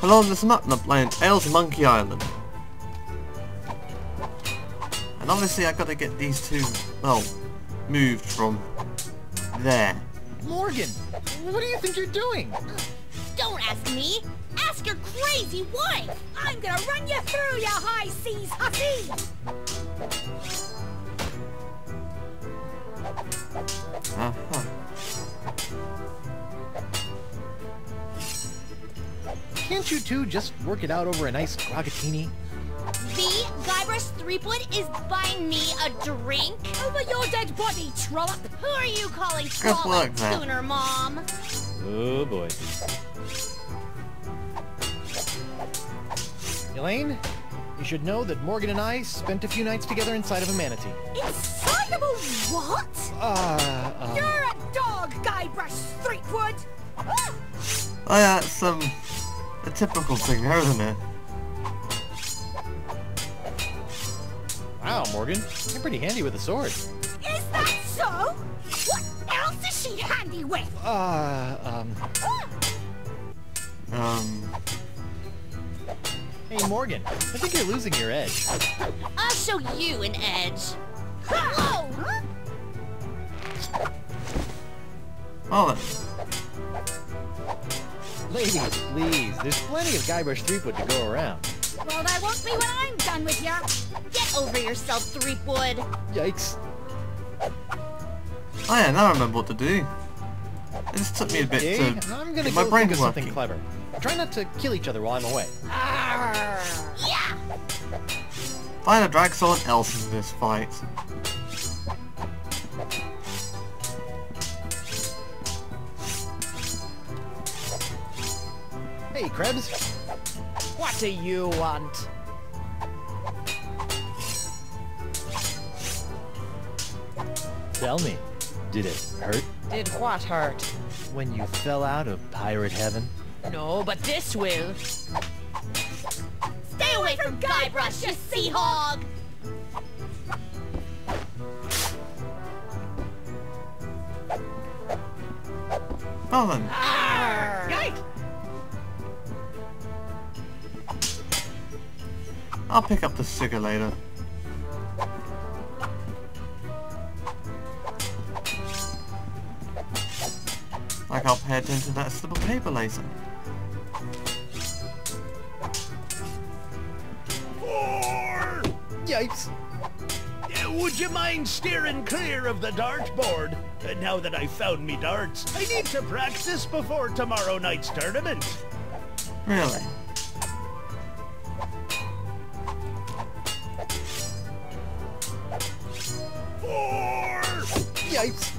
Hello, listen up, and I'm playing Tales Monkey Island. And obviously I gotta get these two, well, moved from there. Morgan, what do you think you're doing? Don't ask me. Ask your crazy wife. I'm gonna run you through, you high seas hussy. Uh-huh. Can't you two just work it out over a nice groggatini? The Guybrush Threepwood is buying me a drink over your dead body, trollop. Who are you calling trollop, Tuner Mom? Oh boy. Elaine, you should know that Morgan and I spent a few nights together inside of a manatee. Inside of a what? You're a dog, Guybrush Threepwood! Oh yeah, it's a typical thing there, isn't it? Wow, Morgan, you're pretty handy with a sword. Is that so? What else is she handy with? Hey, Morgan, I think you're losing your edge. I'll show you an edge. Whoa! Oh, then. Ladies, please, there's plenty of Guybrush Threepwood to go around. Well, that won't be when I'm done with ya. Get over yourself, Threepwood. Yikes. Oh yeah, now I remember what to do. It just took me a bit to I'm gonna get my go brain think of working. something clever. Try not to kill each other while I'm away. Yeah! If I had to drag someone else into this fight. Hey, Krebs. What do you want? Tell me, did it hurt Did what hurt? when you fell out of pirate heaven? No, but this will. Stay away from Guybrush, you sea hog! Well then. Yikes! I'll pick up the sugar later. Like I'll pay attention to that slip of paper later. Yikes! Would you mind steering clear of the dartboard? Now that I've found me darts, I need to practice before tomorrow night's tournament. Really? Yikes!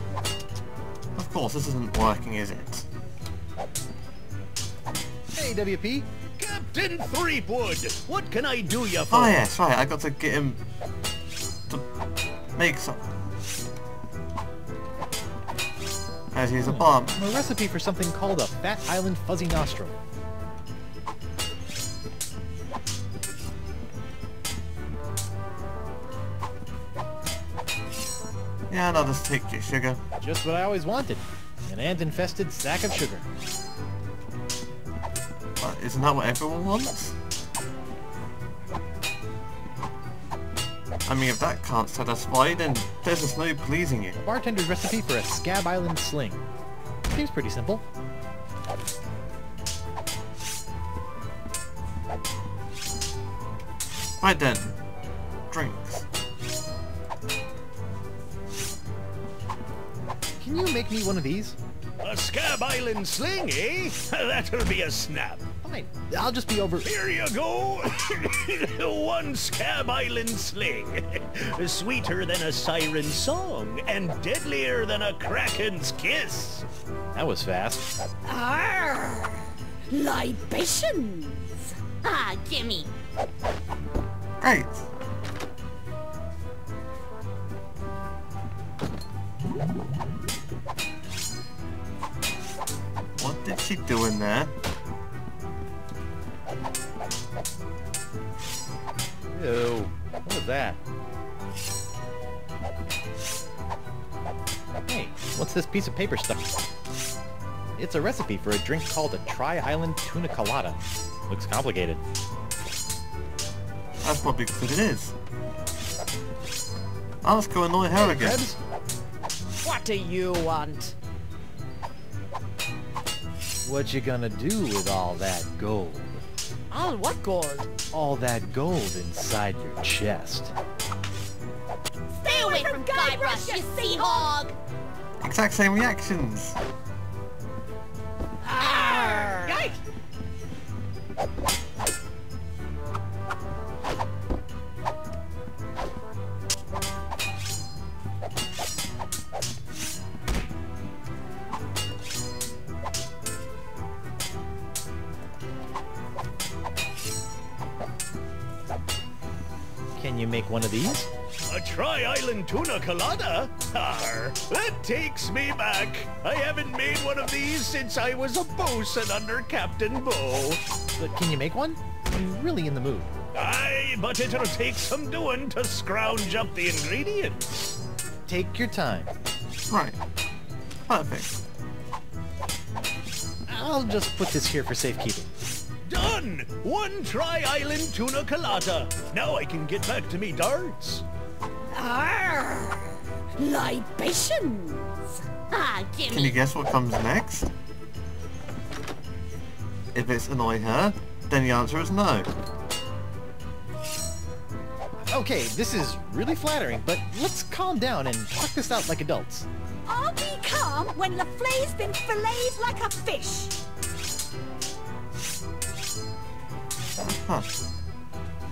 Of course, this isn't working, is it? Hey, WP. Captain Threepwood, what can I do you for? Oh yes, right, I got to get him to make some. As he's a bomb. A recipe for something called a Fat Island Fuzzy Nostril. Yeah, and I'll just take your sugar. Just what I always wanted. An ant-infested sack of sugar. But isn't that what everyone wants? I mean, if that can't satisfy, then there's just no pleasing you. A bartender's recipe for a Scab Island sling. Seems pretty simple. Right then, drinks. Can you make me one of these? A Scab Island sling, eh? That'll be a snap. Fine. I'll just be over... Here you go. One Scab Island sling. Sweeter than a siren's song and deadlier than a kraken's kiss. That was fast. Arr! Libations! Ah, gimme! Great. What did she do in there? Ew. What was that? Hey, what's this piece of paper stuff? It's a recipe for a drink called a Tri-Island Tuna Colada. Looks complicated. That's probably because it is. Oh, let's go annoy her again. Rebs? What do you want? What you gonna do with all that gold? All what gold? All that gold inside your chest. Stay away from Guybrush, you sea hog! Exact same reactions. Arr! Yikes! Can you make one of these? A Tri-Island Tuna Colada? Arr, that takes me back. I haven't made one of these since I was a bosun under Captain Bo. But can you make one? I'm really in the mood. Aye, but it'll take some doing to scrounge up the ingredients. Take your time. Right. Perfect. I'll just put this here for safekeeping. Done! One Tri-Island Tuna Colada. Now I can get back to me darts. Arr! Libations! Ah, Can you gimme! guess what comes next? If it's annoy her, then the answer is no. Okay, this is really flattering, but let's calm down and talk this out like adults. I'll be calm when LaFlay's been filleted like a fish. Huh.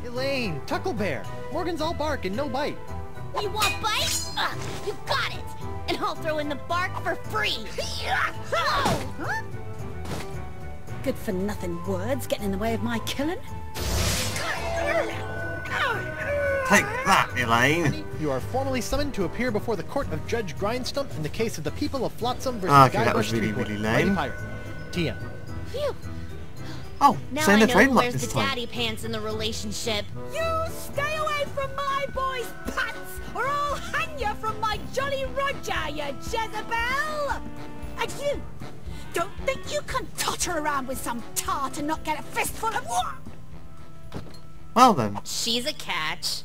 Elaine, Tucklebear, Morgan's all bark and no bite. You want bite? You got it! And I'll throw in the bark for free! Huh? Good for nothing words getting in the way of my killing. Take that, Elaine! You are formally summoned to appear before the court of Judge Grindstump in the case of the people of Flotsam versus Okay, that was Guybrush really, Threepwood, really Mighty lame. Pirate. TM. Phew. Oh, Now saying I the know trademark where's this the time. daddy pants in the relationship. You stay away from my boy's pants, or I'll hang you from my Jolly Roger, you Jezebel! And you, don't think you can totter around with some tart and not get a fistful of what? Well then. She's a catch.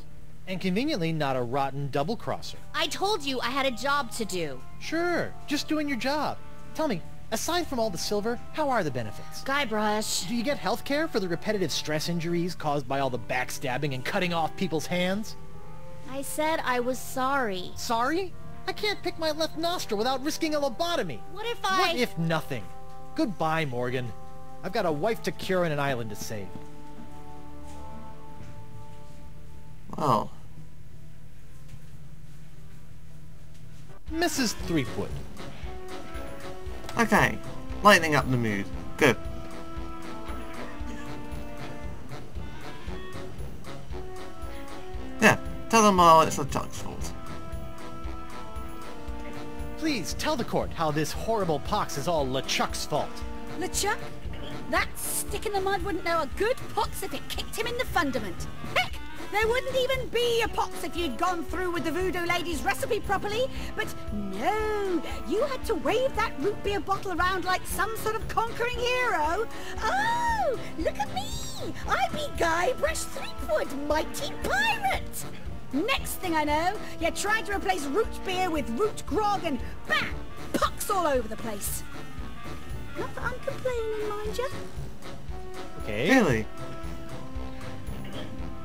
And conveniently not a rotten double-crosser. I told you I had a job to do. Sure, just doing your job. Tell me, aside from all the silver, how are the benefits? Guybrush. Do you get health care for the repetitive stress injuries caused by all the backstabbing and cutting off people's hands? I said I was sorry. Sorry? I can't pick my left nostril without risking a lobotomy. What if What if nothing? Goodbye, Morgan. I've got a wife to cure and an island to save. Well. Mrs. Threepwood. Okay. Lightening up the mood. Good. Yeah. Tell them all it's LeChuck's fault. Please tell the court how this horrible pox is all LeChuck's fault. LeChuck? That stick in the mud wouldn't know a good pox if it kicked him in the fundament. Heck, there wouldn't even be a pox if you'd gone through with the voodoo lady's recipe properly. But no, you had to wave that root beer bottle around like some sort of conquering hero. Oh, look at me! I be Guybrush Threepwood, mighty pirate! Next thing I know, you're trying to replace root beer with root grog and bam! Pox all over the place. Not that I'm complaining, mind you. Okay. Really?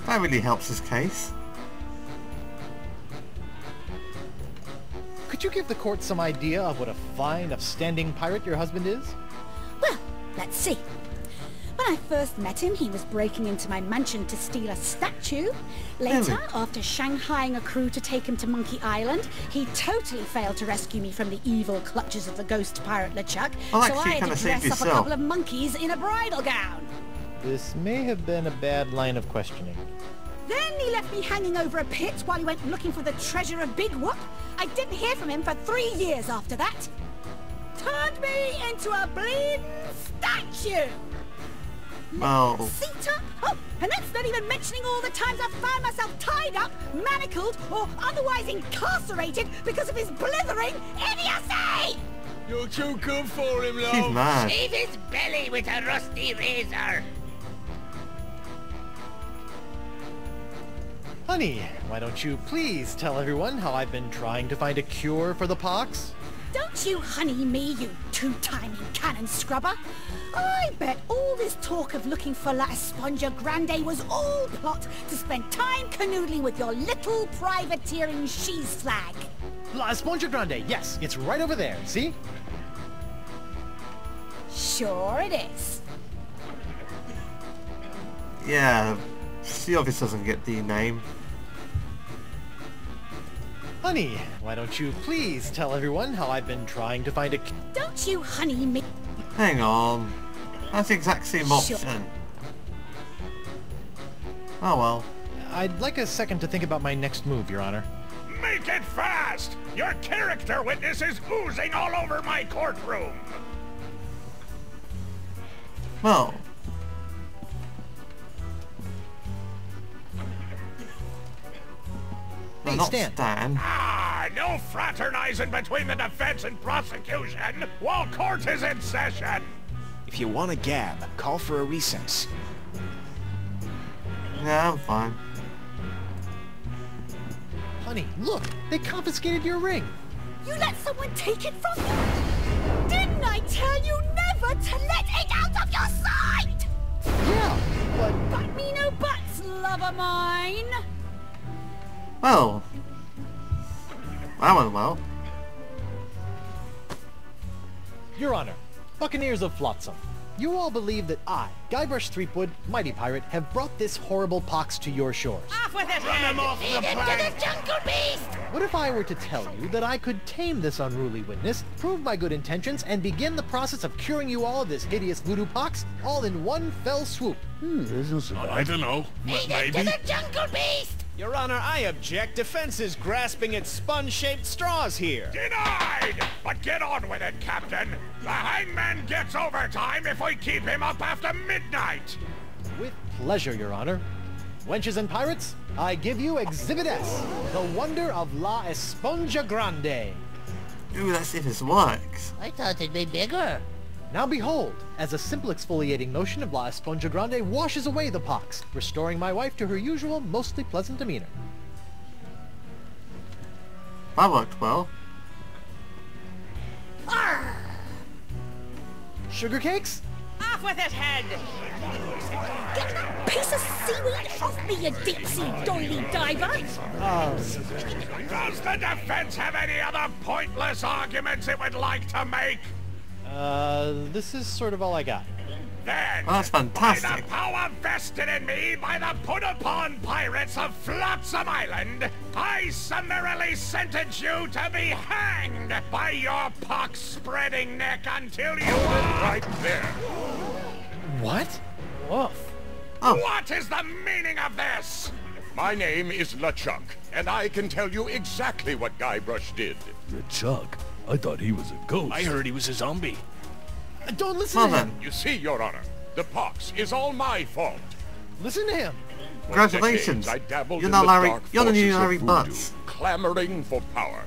That really helps his case. Could you give the court some idea of what a fine, upstanding pirate your husband is? Well, let's see. When I first met him, he was breaking into my mansion to steal a statue. Later, Really? after shanghaiing a crew to take him to Monkey Island, he totally failed to rescue me from the evil clutches of the ghost pirate LeChuck, Well, so I actually, had kinda to saved dress up a yourself. couple of monkeys in a bridal gown. This may have been a bad line of questioning. Then he left me hanging over a pit while he went looking for the treasure of Big Whoop. I didn't hear from him for 3 years after that. Turned me into a bleeding statue. Well, Seat up? Oh, and that's not even mentioning all the times I've found myself tied up, manacled, or otherwise incarcerated because of his blithering idiocy! You're too good for him, She's love. mad. Shave his belly with a rusty razor. Honey, why don't you please tell everyone how I've been trying to find a cure for the pox? Don't you honey me, you two-timing cannon scrubber. I bet all this talk of looking for La Esponja Grande was all plot to spend time canoodling with your little privateering she's flag. La Esponja Grande, yes, it's right over there, see? Sure it is. Yeah, she obviously doesn't get the name. Honey, why don't you please tell everyone how I've been trying to find a... Don't you honey me. Hang on. That's the exact same Sure. option. Oh well. I'd like a second to think about my next move, Your Honor. Make it fast! Your character witness is oozing all over my courtroom. Well. Hey, Not Stan. Stan. Ah, no fraternizing between the defense and prosecution while court is in session. If you want to gab, call for a recess. Yeah, I'm fine. Honey, look, they confiscated your ring. You let someone take it from you? Didn't I tell you never to let it out of your sight? Yeah, but... But me no buts, lover mine. Well. That went well. Your Honor, Buccaneers of Flotsam, you all believe that I, Guybrush Threepwood, Mighty Pirate, have brought this horrible pox to your shores. Off with his Run head! him off the plank. Jungle beast! What if I were to tell you that I could tame this unruly witness, prove my good intentions, and begin the process of curing you all of this hideous voodoo pox, all in one fell swoop? I don't know. Maybe. Jungle beast! Your Honor, I object. Defense is grasping at sponge-shaped straws here. Denied! But get on with it, Captain. The hangman gets overtime if we keep him up after midnight. With pleasure, Your Honor. Wenches and pirates, I give you Exhibit S, the wonder of La Esponja Grande. Ooh, let's see if this works. I thought it'd be bigger. Now behold, as a simple exfoliating motion of La Esponja Grande washes away the pox, restoring my wife to her usual, mostly pleasant demeanor. That worked well. Sugar cakes? Off with his head! Get that piece of seaweed off me, you deep-sea doily diver! Does the defense have any other pointless arguments it would like to make? This is sort of all I got. Then, Oh, that's by the fantastic. power vested in me by the put-upon pirates of Flotsam Island, I summarily sentence you to be hanged by your pox-spreading neck until you are... Right there. What? Woof. Oh. What is the meaning of this? My name is LeChuck, and I can tell you exactly what Guybrush did. Chuck, I thought he was a ghost. I heard he was a zombie. Don't listen Well to him! then, You see, Your Honor, the pox is all my fault. Listen to him! For congratulations. decades, I dabbled You're in not the Larry. dark You're the new forces of Larry voodoo, Butts. clamoring for power.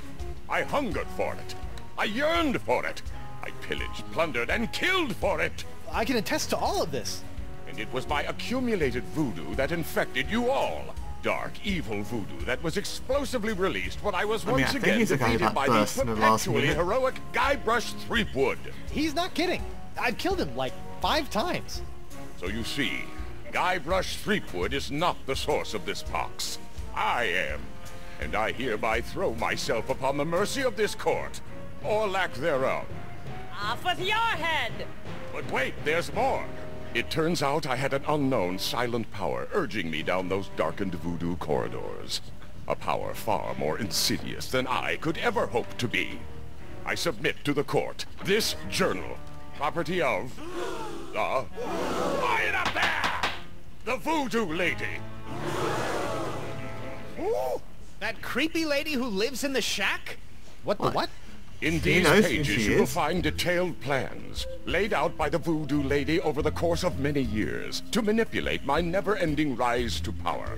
I hungered for it. I yearned for it. I pillaged, plundered, and killed for it. I can attest to all of this. And it was my accumulated voodoo that infected you all. Dark, evil voodoo that was explosively released when I was I mean, once I think again he's the guy defeated that by the burst in the last perpetually minute. heroic Guybrush Threepwood. He's not kidding. I've killed him like 5 times. So you see, Guybrush Threepwood is not the source of this pox. I am. And I hereby throw myself upon the mercy of this court, or lack thereof. Off with your head! But wait, there's more. It turns out I had an unknown silent power urging me down those darkened voodoo corridors. A power far more insidious than I could ever hope to be. I submit to the court this journal, property of... Quiet up there! the Voodoo Lady. Ooh, that creepy lady who lives in the shack? What the what? In He these knows who pages she you will is. find detailed plans, laid out by the Voodoo Lady over the course of many years, to manipulate my never-ending rise to power.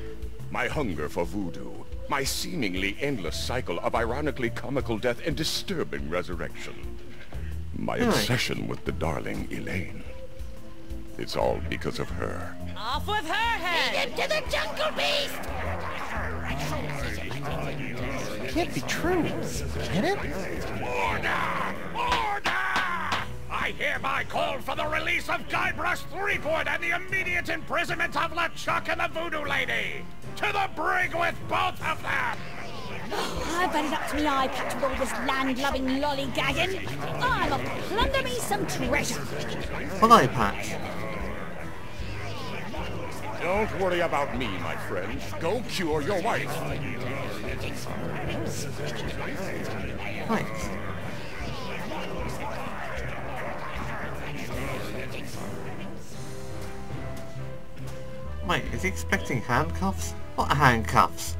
My hunger for voodoo, my seemingly endless cycle of ironically comical death and disturbing resurrection. My obsession with the darling Elaine. It's all because of her. Off with her head! To the jungle beast! It can't be true. Can it? Order! Order! I hereby call for the release of Guybrush Threepwood and the immediate imprisonment of LeChuck and the Voodoo Lady! To the brig with both of them! I bet it up to me eye patch with all this land-loving lollygagging. I'm off to plunder me some treasure. Well, eye patch. Don't worry about me, my friend. Go cure your wife. Right. Wait, is he expecting handcuffs? What handcuffs?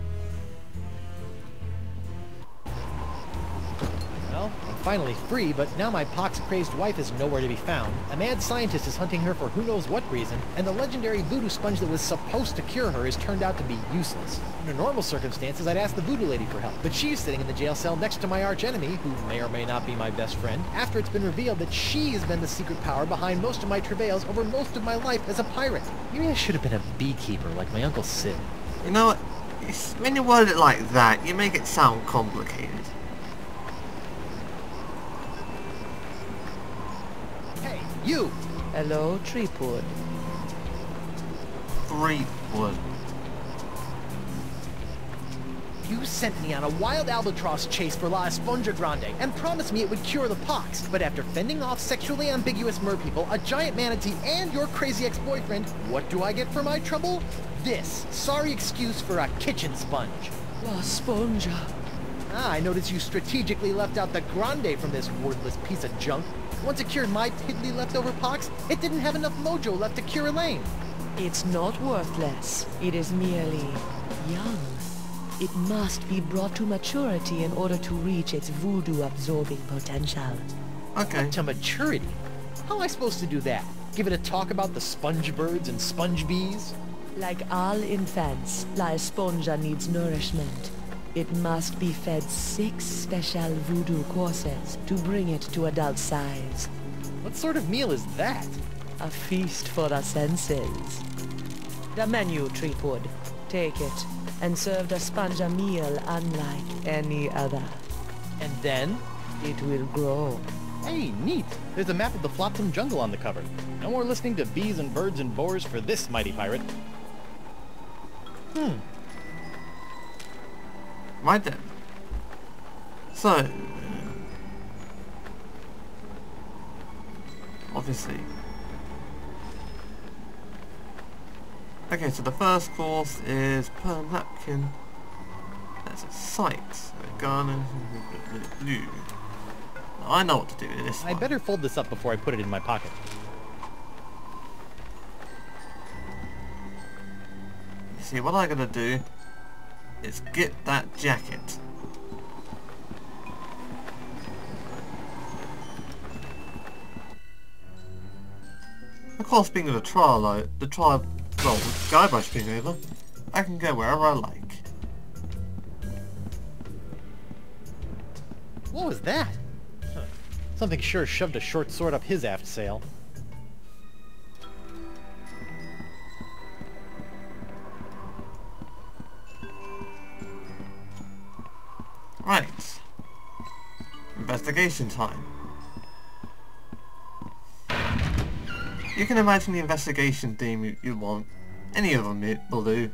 Well, I'm finally free, but now my pox-crazed wife is nowhere to be found. A mad scientist is hunting her for who knows what reason, and the legendary voodoo sponge that was supposed to cure her has turned out to be useless. Under normal circumstances, I'd ask the voodoo lady for help, but she's sitting in the jail cell next to my archenemy, who may or may not be my best friend, after it's been revealed that she has been the secret power behind most of my travails over most of my life as a pirate. Maybe I should have been a beekeeper like my Uncle Sid. You know what? When you word it like that, you make it sound complicated. Hey, you! Hello, Treepwood. Threepwood. You sent me on a wild albatross chase for La Esponja Grande and promised me it would cure the pox. But after fending off sexually ambiguous merpeople, a giant manatee, and your crazy ex-boyfriend, what do I get for my trouble? This sorry excuse for a kitchen sponge. La Esponja. Ah, I noticed you strategically left out the Grande from this wordless piece of junk. Once it cured my piddly leftover pox, it didn't have enough mojo left to cure Elaine. It's not worthless. It is merely young. It must be brought to maturity in order to reach its voodoo-absorbing potential. Okay. To maturity? How am I supposed to do that? Give it a talk about the sponge birds and sponge bees? Like all infants, La Esponja needs nourishment. It must be fed 6 special voodoo courses to bring it to adult size. What sort of meal is that? A feast for the senses. The menu, Treepwood. Take it, and serve the sponge a meal unlike any other. And then? It will grow. Hey, neat! There's a map of the Flotsam Jungle on the cover. No more listening to bees and birds and boars for this mighty pirate. Right then. So, obviously. Okay, so the first course is per napkin. That's a sight. A gun. Blue. Now, I know what to do with this I one. better fold this up before I put it in my pocket. You see, what I gotta do is get that jacket. Of course, being in the trial, well, with Guybrush being over, I can go wherever I like. What was that? Huh. Something sure shoved a short sword up his aft sail. Right. Investigation time. You can imagine the investigation theme you want. Any of them will do.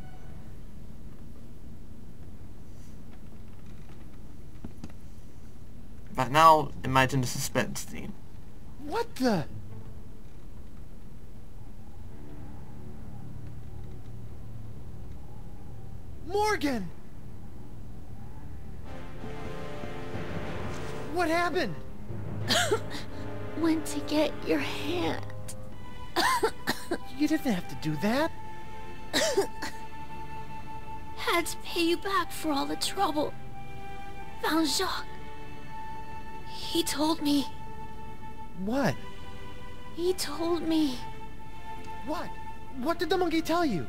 But now imagine the suspense theme. What the? Morgan! What happened? Went to get your hand. You didn't have to do that. Had to pay you back for all the trouble. Found Jacques. He told me. What? He told me. What? What did the monkey tell you?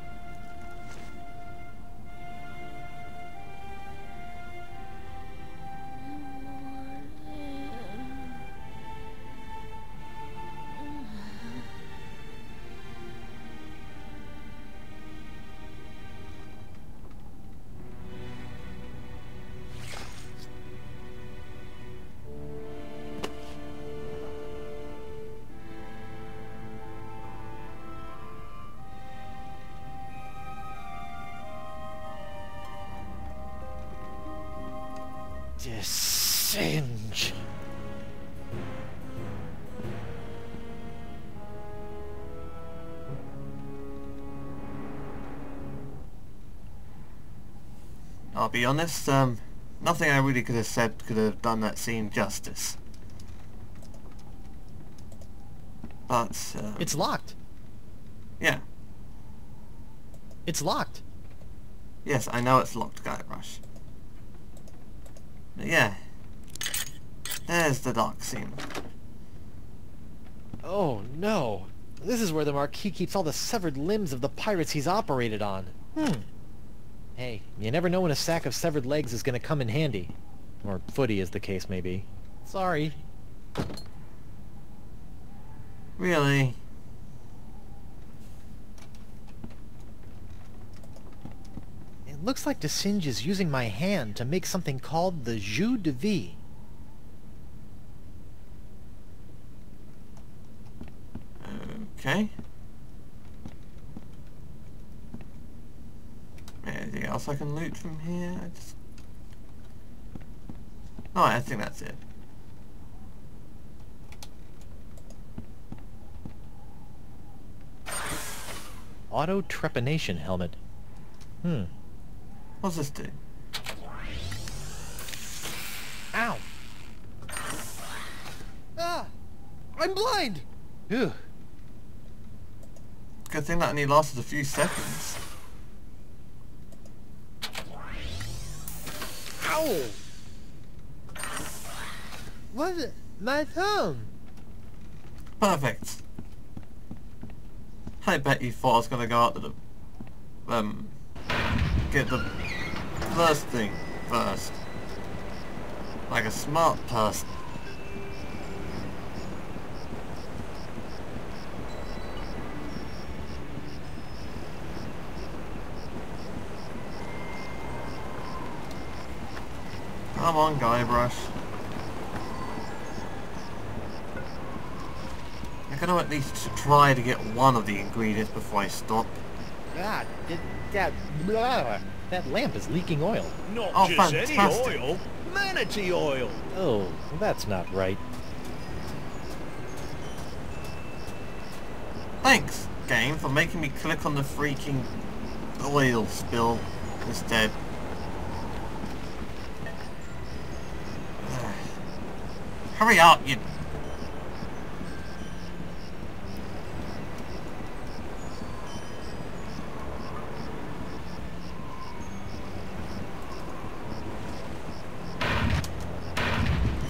Singe. I'll be honest, nothing I really could have said could have done that scene justice. But, It's locked. yeah. It's locked. Yes, I know it's locked, Guybrush. But yeah. There's the dark scene. Oh no. This is where the Marquis keeps all the severed limbs of the pirates he's operated on. Hey, you never know when a sack of severed legs is gonna come in handy. Or footy, as the case may be. Sorry. Really? It looks like DeSinge is using my hand to make something called the Jus de Vie. Okay. Anything else I can loot from here? No, I think that's it. Auto trepanation helmet. What's this do? Ow! Ah! I'm blind! Ugh. Good thing that only lasted a few seconds. Ow! What's it? My thumb! Perfect. I bet you thought I was gonna go out to the get the first thing first. Like a smart person. Come on, Guybrush. I'm gonna at least try to get one of the ingredients before I stop. God, that lamp is leaking oil. Not Oh, just fantastic. any oil. Manatee oil. Oh, that's not right. Thanks, game, for making me click on the freaking oil spill instead. Hurry up, you...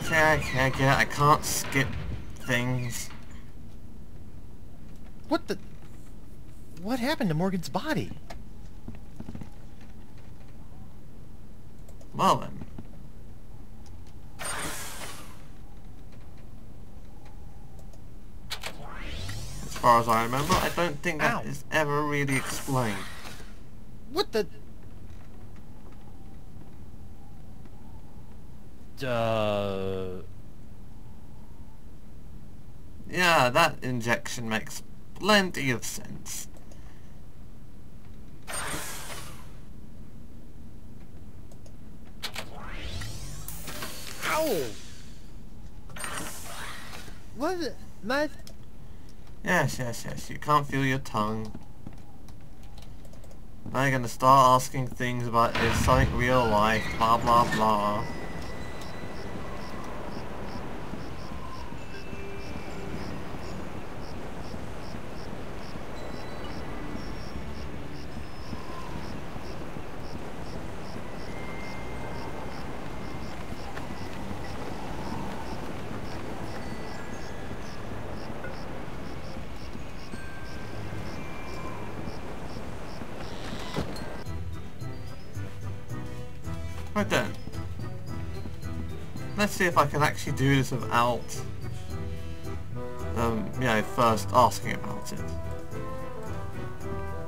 Okay, I get it. I can't skip things. What the... What happened to Morgan's body? Well then. As far as I remember, I don't think that is ever really explained. What the... Yeah, that injection makes plenty of sense. Ow! What? My... Yes, yes, yes, you can't feel your tongue. Now you're gonna start asking things about is something real life, blah blah blah. Right then. Let's see if I can actually do this without, first asking about it.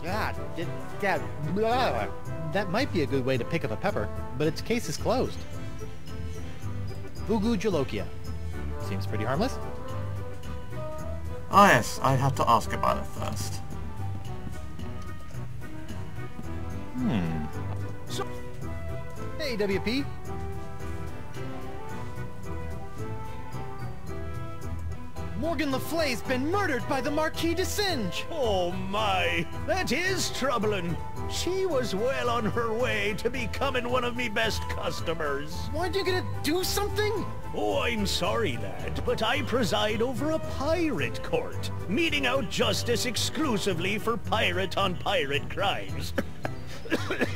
God, that might be a good way to pick up a pepper, but its case is closed. Fugu Jolokia. Seems pretty harmless. Ah yes, I have to ask about it first. Hey, WP. Morgan Le Flay's been murdered by the Marquis de Singe! Oh my, that is troubling. She was well on her way to becoming one of me best customers. Weren't you gonna do something? Oh, I'm sorry, lad, but I preside over a pirate court, meting out justice exclusively for pirate-on-pirate crimes.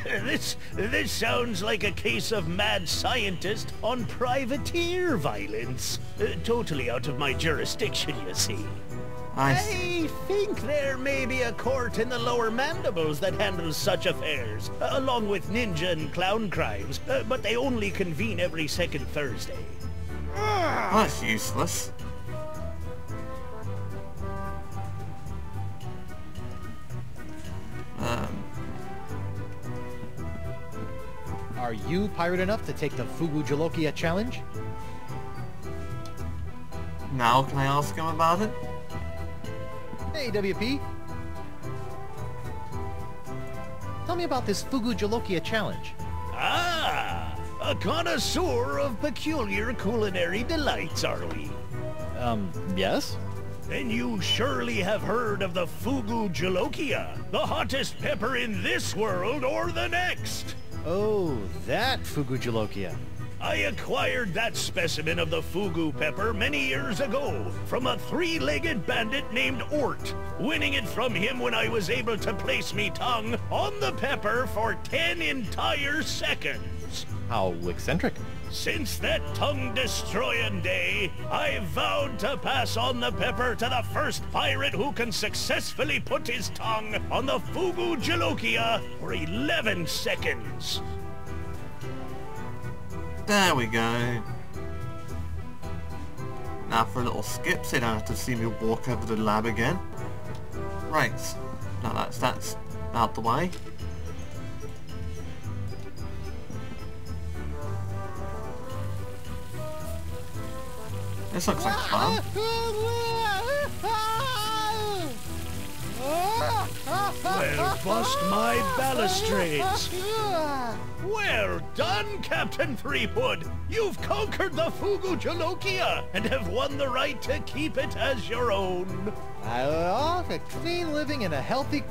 This sounds like a case of mad scientist on privateer violence. Totally out of my jurisdiction, you see. I think there may be a court in the lower mandibles that handles such affairs, along with ninja and clown crimes, but they only convene every second Thursday. That's useless. Are you pirate enough to take the Fugu Jalokia challenge? Now can I ask him about it? Hey, WP. Tell me about this Fugu Jalokia challenge. Ah, a connoisseur of peculiar culinary delights, are we? Yes? Then you surely have heard of the Fugu Jalokia, the hottest pepper in this world or the next. Oh, that Fugu Jalokia. I acquired that specimen of the Fugu pepper many years ago from a three-legged bandit named Ort, winning it from him when I was able to place me tongue on the pepper for 10 entire seconds. How eccentric. Since that tongue-destroying day, I vowed to pass on the pepper to the first pirate who can successfully put his tongue on the Fugu Jalokia for 11 seconds. There we go. Now for a little skip so you don't have to see me walk over to the lab again. Right. Now that's out the way. This looks like fun. Well, bust my balustrades. Well done, Captain Threepwood. You've conquered the Fugu Jalokia and have won the right to keep it as your own. I love a clean living and a healthy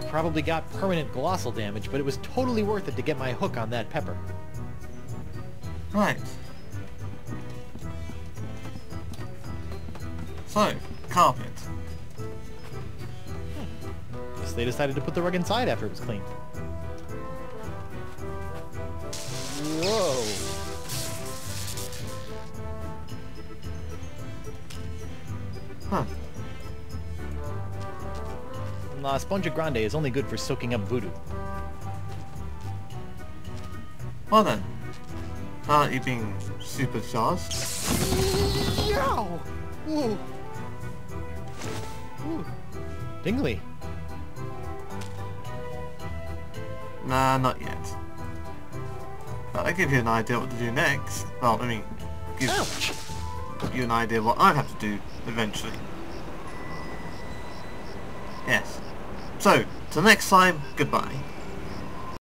Probably got permanent glossal damage, but it was totally worth it to get my hook on that pepper. Right. So, carpet. Guess they decided to put the rug inside after it was cleaned. Whoa. Huh. La Sponja Grande is only good for soaking up voodoo. Well then. Now that you're being supercharged. Yow! Ooh. Ooh. Tingly. Nah, not yet. But I give you an idea what to do next. Well, I mean, give you an idea what I have to do eventually. Yes. So, till next time, goodbye.